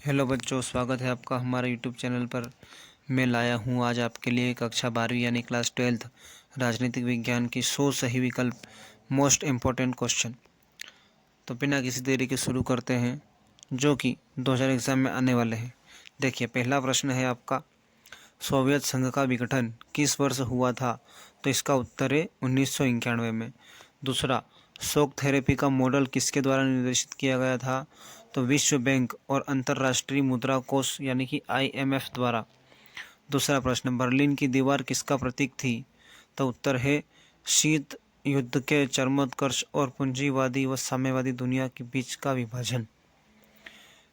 Hello बच्चों, स्वागत है आपका हमारे यूट्यूब चैनल पर। मैं लाया हूँ आज आपके लिए कक्षा 12वीं यानी क्लास 12th राजनीतिक विज्ञान की 100 सही विकल्प मोस्ट इम्पोर्टेंट क्वेश्चन। तो बिना किसी देरी के शुरू करते हैं, जो कि 2000 एग्ज़ाम में आने वाले हैं। देखिए, पहला प्रश्न है आपका, सोवियत संघ का विघटन किस वर्ष हुआ था? तो इसका उत्तर है 1991 में। दूसरा, शॉक थेरेपी का मॉडल किसके द्वारा निर्देशित किया गया था? तो विश्व बैंक और अंतर्राष्ट्रीय मुद्रा कोष यानी कि IMF द्वारा। दूसरा प्रश्न, बर्लिन की दीवार किसका प्रतीक थी? तो उत्तर है शीत युद्ध के चरमोत्कर्ष और पूंजीवादी व साम्यवादी दुनिया के बीच का विभाजन।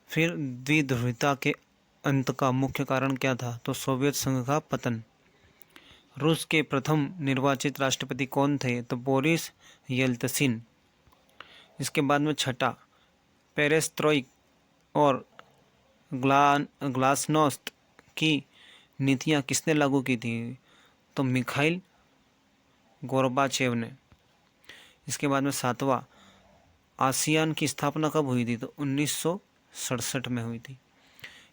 फिर द्विध्रुवता के अंत का मुख्य कारण क्या था? तो सोवियत संघ का पतन। रूस के प्रथम निर्वाचित राष्ट्रपति कौन थे? तो बोरिस येल्त्सिन। इसके बाद में छठा, पेरेस्ट्रोइक और ग्लासनोस्त की नीतियाँ किसने लागू की थी? तो मिखाइल गोर्बाचेव ने। इसके बाद में सातवां, आसियान की स्थापना कब हुई थी? तो 1967 में हुई थी।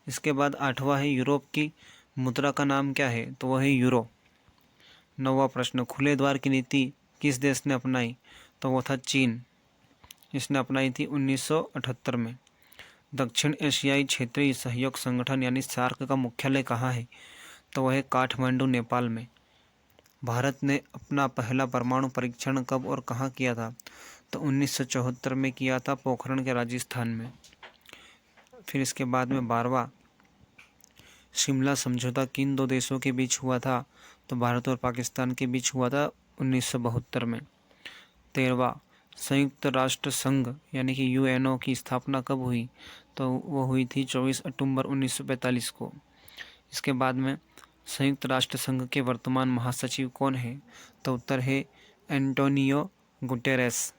इसके बाद आठवां है, यूरोप की मुद्रा का नाम क्या है? तो वह है यूरो। नौवां प्रश्न, खुले द्वार की नीति किस देश ने अपनाई? तो वो था चीन। इसने अपनाई थी 1978 में। दक्षिण एशियाई क्षेत्रीय सहयोग संगठन यानी सार्क का मुख्यालय कहाँ है? तो वह है काठमांडू, नेपाल में। भारत ने अपना पहला परमाणु परीक्षण कब और कहाँ किया था? तो 1974 में किया था, पोखरण के राजस्थान में। फिर इसके बाद में 12वां, शिमला समझौता किन दो देशों के बीच हुआ था? तो भारत और पाकिस्तान के बीच हुआ था 1972 में। 13वां, संयुक्त राष्ट्र संघ यानी कि UNO की स्थापना कब हुई? तो वो हुई थी 24 अक्टूबर 1945 को। इसके बाद में संयुक्त राष्ट्र संघ के वर्तमान महासचिव कौन है? तो उत्तर है एंटोनियो गुटेरेस।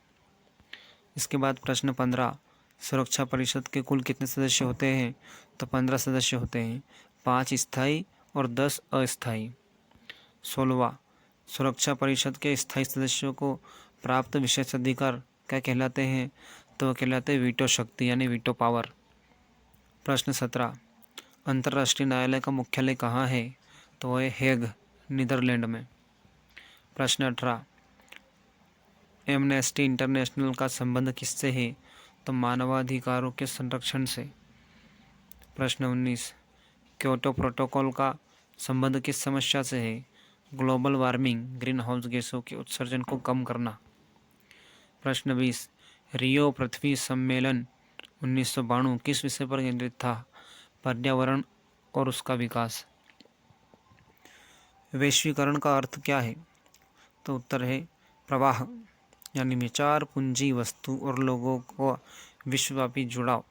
इसके बाद प्रश्न 15, सुरक्षा परिषद के कुल कितने सदस्य होते हैं? तो 15 सदस्य होते हैं, 5 स्थायी और 10 अस्थायी। 16वां, सुरक्षा परिषद के स्थायी सदस्यों को प्राप्त विशेषाधिकार क्या कहलाते हैं? तो वो कहलाते हैं वीटो शक्ति यानी वीटो पावर। प्रश्न 17, अंतर्राष्ट्रीय न्यायालय का मुख्यालय कहाँ है? तो वह है हेग, नीदरलैंड में। प्रश्न 18, एमनेस्टी इंटरनेशनल का संबंध किससे है? तो मानवाधिकारों के संरक्षण से। प्रश्न 19, क्योटो प्रोटोकॉल का संबंध किस समस्या से है? ग्लोबल वार्मिंग, ग्रीन हाउस गैसों के उत्सर्जन को कम करना। प्रश्न 20, रियो पृथ्वी सम्मेलन 1992 किस विषय पर केंद्रित था? पर्यावरण और उसका विकास। वैश्वीकरण का अर्थ क्या है? तो उत्तर है प्रवाह यानी विचार, पूंजी, वस्तु और लोगों को विश्वव्यापी जुड़ाव।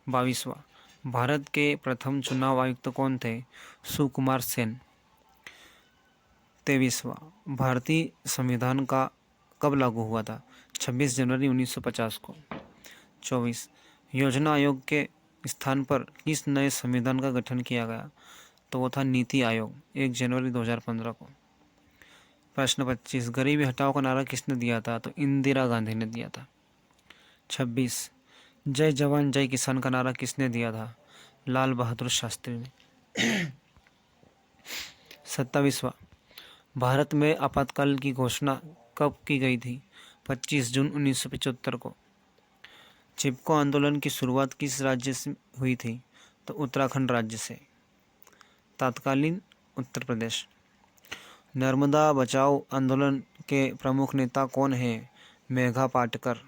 22वां, भारत के प्रथम चुनाव आयुक्त कौन थे? सुकुमार सेन। 23वां, भारतीय संविधान का कब लागू हुआ था? 26 जनवरी 1950 को। 24, योजना आयोग के स्थान पर किस नए संविधान का गठन किया गया? तो वो था नीति आयोग, 1 जनवरी 2015 को। प्रश्न 25, गरीबी हटाओ का नारा किसने दिया था? तो इंदिरा गांधी ने दिया था। 26, जय जवान जय किसान का नारा किसने दिया था? लाल बहादुर शास्त्री ने। 27वां, भारत में आपातकाल की घोषणा कब की गई थी? 25 जून 1975 को। चिपको आंदोलन की शुरुआत किस राज्य से हुई थी? तो उत्तराखंड राज्य से। तत्कालीन उत्तर प्रदेश। नर्मदा बचाओ आंदोलन के प्रमुख नेता कौन हैं? मेधा पाटकर।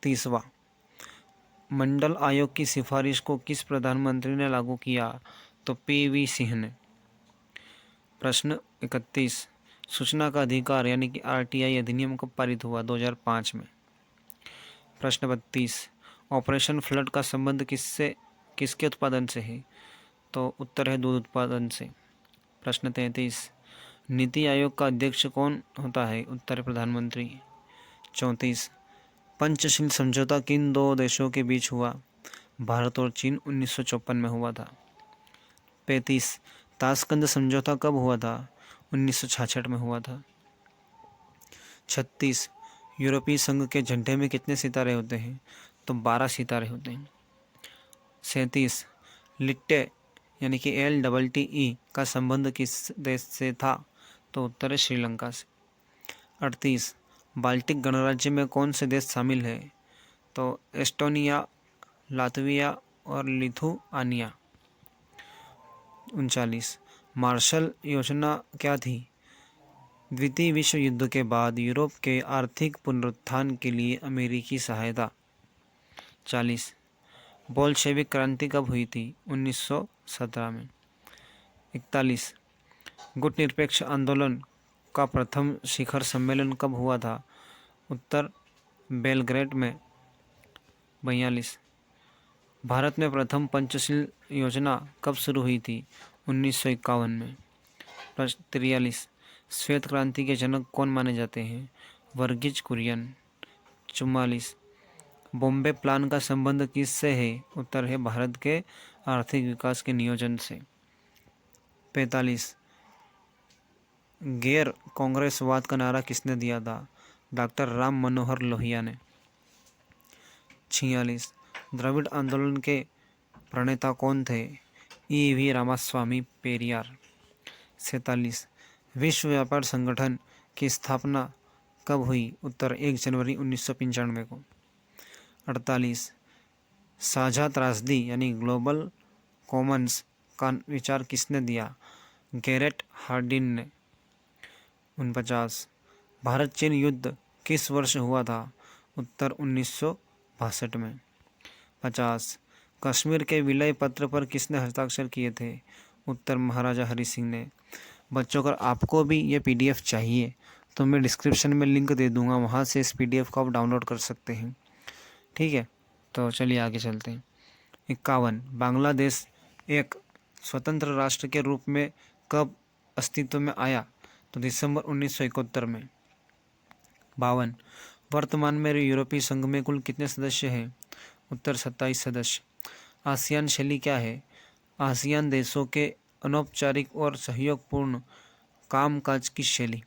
30वां, मंडल आयोग की सिफारिश को किस प्रधानमंत्री ने लागू किया? तो PV सिंह ने। प्रश्न 31, सूचना का अधिकार यानी कि RTI अधिनियम कब पारित हुआ? 2005 में। प्रश्न 32, ऑपरेशन फ्लड का संबंध किसके उत्पादन से है? तो उत्तर है दूध उत्पादन से। प्रश्न 33, नीति आयोग का अध्यक्ष कौन होता है? उत्तर प्रधानमंत्री। 34, पंचशील समझौता किन दो देशों के बीच हुआ? भारत और चीन, 1954 में हुआ था। 35, ताशकंद समझौता कब हुआ था? 1966 में हुआ था। 36, यूरोपीय संघ के झंडे में कितने सितारे होते हैं? तो 12 सितारे होते हैं। 37 लिट्टे यानी कि LTTE का संबंध किस देश से था? तो उत्तर है श्रीलंका से। 38 बाल्टिक गणराज्य में कौन से देश शामिल है? तो एस्टोनिया, लातविया और लिथुआनिया। 39 मार्शल योजना क्या थी? द्वितीय विश्व युद्ध के बाद यूरोप के आर्थिक पुनरुत्थान के लिए अमेरिकी सहायता। 40 बोल्शेविक क्रांति कब हुई थी? 1917 में। 41 गुट निरपेक्ष आंदोलन का प्रथम शिखर सम्मेलन कब हुआ था? उत्तर बेलग्रेड में। 42 भारत में प्रथम पंचशील योजना कब शुरू हुई थी? 1951 में। 43 श्वेत क्रांति के जनक कौन माने जाते हैं? वर्गीज कुरियन। 44 बॉम्बे प्लान का संबंध किससे है? उत्तर है भारत के आर्थिक विकास के नियोजन से। 45 गैर कांग्रेसवाद का नारा किसने दिया था? डॉक्टर राम मनोहर लोहिया ने। 46 द्रविड़ आंदोलन के प्रणेता कौन थे? EV रामास्वामी पेरियार। 47 विश्व व्यापार संगठन की स्थापना कब हुई? उत्तर 1 जनवरी 1995 को। 48 साझा त्रासदी यानी ग्लोबल कॉमन्स का विचार किसने दिया? गैरेट हार्डिन ने। 49 भारत चीन युद्ध किस वर्ष हुआ था? उत्तर 1962 में। 50 कश्मीर के विलय पत्र पर किसने हस्ताक्षर किए थे? उत्तर महाराजा हरि सिंह ने। बच्चों अगर आपको भी ये PDF चाहिए तो मैं डिस्क्रिप्शन में लिंक दे दूंगा, वहाँ से इस PDF को आप डाउनलोड कर सकते हैं। ठीक है, तो चलिए आगे चलते हैं। 51 बांग्लादेश एक स्वतंत्र राष्ट्र के रूप में कब अस्तित्व में आया? तो दिसंबर 1971 में। 52 वर्तमान में यूरोपीय संघ में कुल कितने सदस्य हैं? उत्तर 27 सदस्य। आसियान शैली क्या है? आसियान देशों के अनौपचारिक और सहयोगपूर्ण कामकाज की शैली।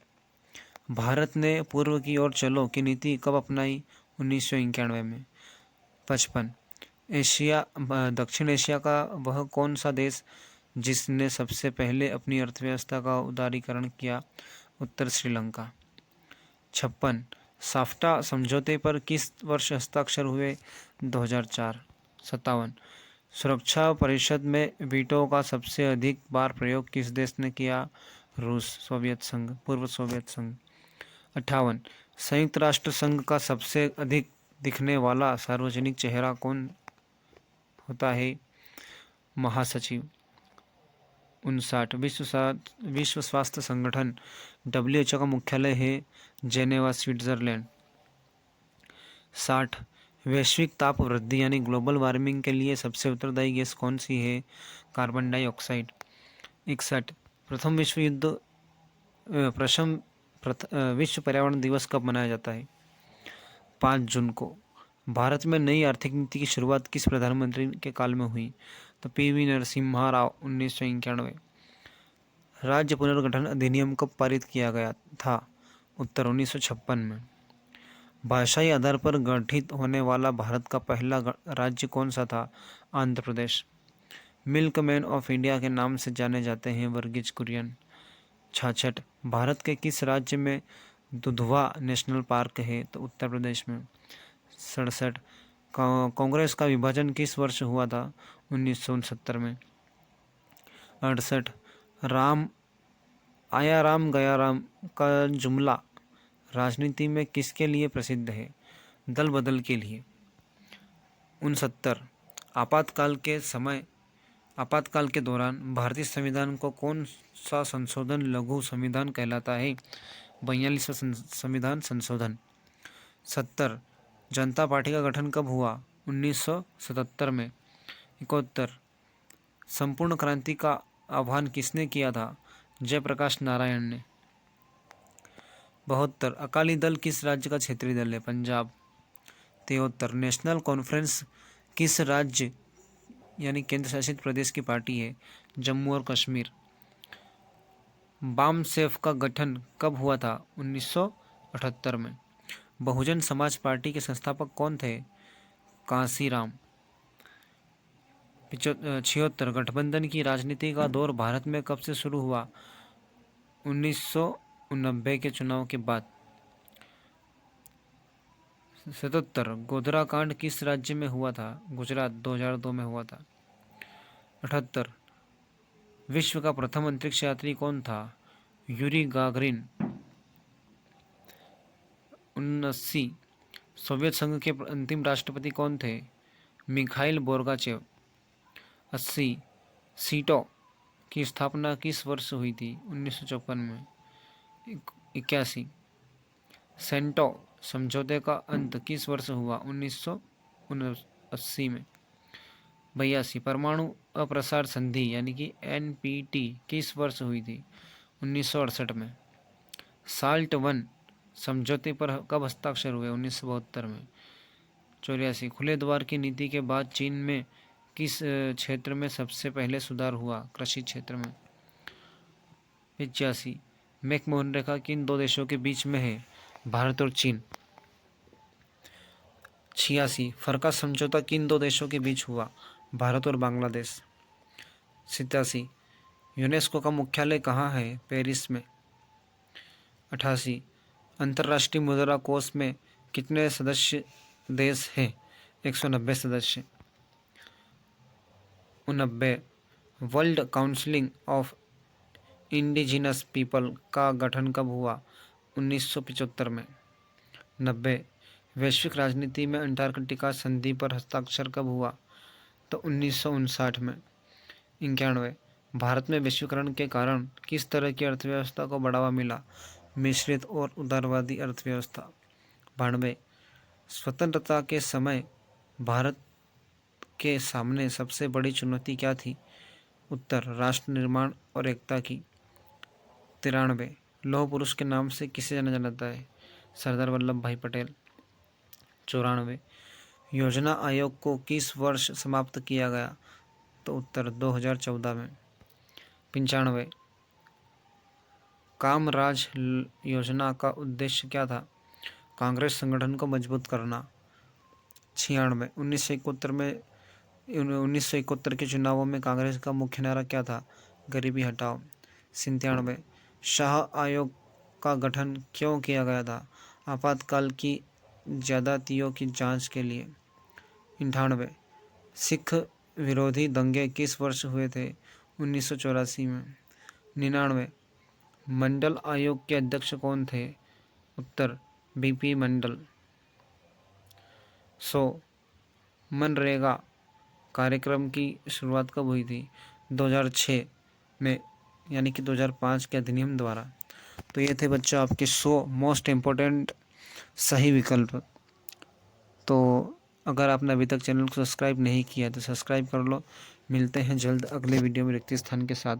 भारत ने पूर्व की ओर चलो की नीति कब अपनाई? 1991 में। 55 एशिया दक्षिण एशिया का वह कौन सा देश जिसने सबसे पहले अपनी अर्थव्यवस्था का उदारीकरण किया? उत्तर श्रीलंका। 56 साफ्टा समझौते पर किस वर्ष हस्ताक्षर हुए? 2004। 57 सुरक्षा परिषद में वीटो का सबसे अधिक बार प्रयोग किस देश ने किया? रूस, सोवियत संघ, पूर्व सोवियत संघ। 58 संयुक्त राष्ट्र संघ का सबसे अधिक दिखने वाला सार्वजनिक चेहरा कौन होता है? महासचिव। 59 विश्व स्वास्थ्य संगठन WHO का मुख्यालय है जेनेवा, स्विट्जरलैंड। 60 वैश्विक ताप वृद्धि यानी ग्लोबल वार्मिंग के लिए सबसे उत्तरदायी गैस कौन सी है? Carbon dioxide. 61 प्रथम विश्व पर्यावरण दिवस कब मनाया जाता है? 5 जून को। भारत में नई आर्थिक नीति की शुरुआत किस प्रधानमंत्री के काल में हुई? तो PV नरसिम्हा राव, 1991। राज्य पुनर्गठन अधिनियम कब पारित किया गया था? उत्तर 1956 में। भाषाई आधार पर गठित होने वाला भारत का पहला राज्य कौन सा था? Andhra Pradesh. Milkman of India के नाम से जाने जाते हैं वर्गीज कुरियन। 66 भारत के किस राज्य में दुधवा नेशनल पार्क है? तो उत्तर प्रदेश में। 67 कांग्रेस का विभाजन किस वर्ष हुआ था? 1969 में। 68 राम आया राम गया राम का जुमला राजनीति में किसके लिए प्रसिद्ध है? दल बदल के लिए। 69 आपातकाल के दौरान भारतीय संविधान को कौन सा संशोधन लघु संविधान कहलाता है? 42वां संविधान संशोधन। 70 जनता पार्टी का गठन कब हुआ? 1977 में। 71 संपूर्ण क्रांति का आह्वान किसने किया था? जयप्रकाश नारायण ने। 72 अकाली दल किस राज्य का क्षेत्रीय दल है? पंजाब। 73 नेशनल कॉन्फ्रेंस किस राज्य यानी केंद्र शासित प्रदेश की पार्टी है? जम्मू और कश्मीर। बामसेफ का गठन कब हुआ था? 1978 में। बहुजन समाज पार्टी के संस्थापक कौन थे? कांसीराम। 76 गठबंधन की राजनीति का दौर भारत में कब से शुरू हुआ? 1990 के चुनाव के बाद। 77 गोधरा कांड किस राज्य में हुआ था? गुजरात, 2002 में हुआ था। 78 विश्व का प्रथम अंतरिक्ष यात्री कौन था? Yuri Gagarin. 79 सोवियत संघ के अंतिम राष्ट्रपति कौन थे? Mikhail Gorbachev. 80 सीटो की स्थापना किस वर्ष हुई थी? 1954 में। 81 सेंटो समझौते का अंत किस वर्ष हुआ? 1979 में। 82 परमाणु अप्रसार संधि यानी कि NPT किस वर्ष हुई थी? 1968 में। साल्ट वन समझौते पर कब हस्ताक्षर हुए? 1972 में। 84 खुले द्वार की नीति के बाद चीन में किस क्षेत्र में सबसे पहले सुधार हुआ? कृषि क्षेत्र में। 85 मैकमोहन रेखा किन दो देशों के बीच में है? भारत और चीन। 86 फरका समझौता किन दो देशों के बीच हुआ? भारत और बांग्लादेश। 87 यूनेस्को का मुख्यालय कहाँ है? पेरिस में। 88 अंतर्राष्ट्रीय मुद्रा कोष में कितने सदस्य देश हैं? 190 सदस्य। 89 world council of indigenous people का गठन कब हुआ? 1975 में। 90 वैश्विक राजनीति में अंटार्कटिका संधि पर हस्ताक्षर कब हुआ? तो 1959 में। 91 भारत में वैश्वीकरण के कारण किस तरह की अर्थव्यवस्था को बढ़ावा मिला? मिश्रित और उदारवादी अर्थव्यवस्था। 92 स्वतंत्रता के समय भारत के सामने सबसे बड़ी चुनौती क्या थी? उत्तर राष्ट्र निर्माण और एकता की। 93 लौह पुरुष के नाम से किसे जाना जाता है? सरदार वल्लभ भाई पटेल। 94 योजना आयोग को किस वर्ष समाप्त किया गया? तो उत्तर 2014 में। 95 कामराज योजना का उद्देश्य क्या था? कांग्रेस संगठन को मजबूत करना। 96 1971 के चुनावों में कांग्रेस का मुख्य नारा क्या था? गरीबी हटाओ। 97 शाह आयोग का गठन क्यों किया गया था? आपातकाल की ज्यादतियों की जांच के लिए। 98 सिख विरोधी दंगे किस वर्ष हुए थे? 1984 में। 99 मंडल आयोग के अध्यक्ष कौन थे? उत्तर BP मंडल। 100 मनरेगा कार्यक्रम की शुरुआत कब हुई थी? 2006 में यानी कि 2005 के अधिनियम द्वारा। तो ये थे बच्चों आपके 100 मोस्ट इम्पोर्टेंट सही विकल्प। तो अगर आपने अभी तक चैनल को सब्सक्राइब नहीं किया तो सब्सक्राइब कर लो। मिलते हैं जल्द अगले वीडियो में रिक्त स्थान के साथ।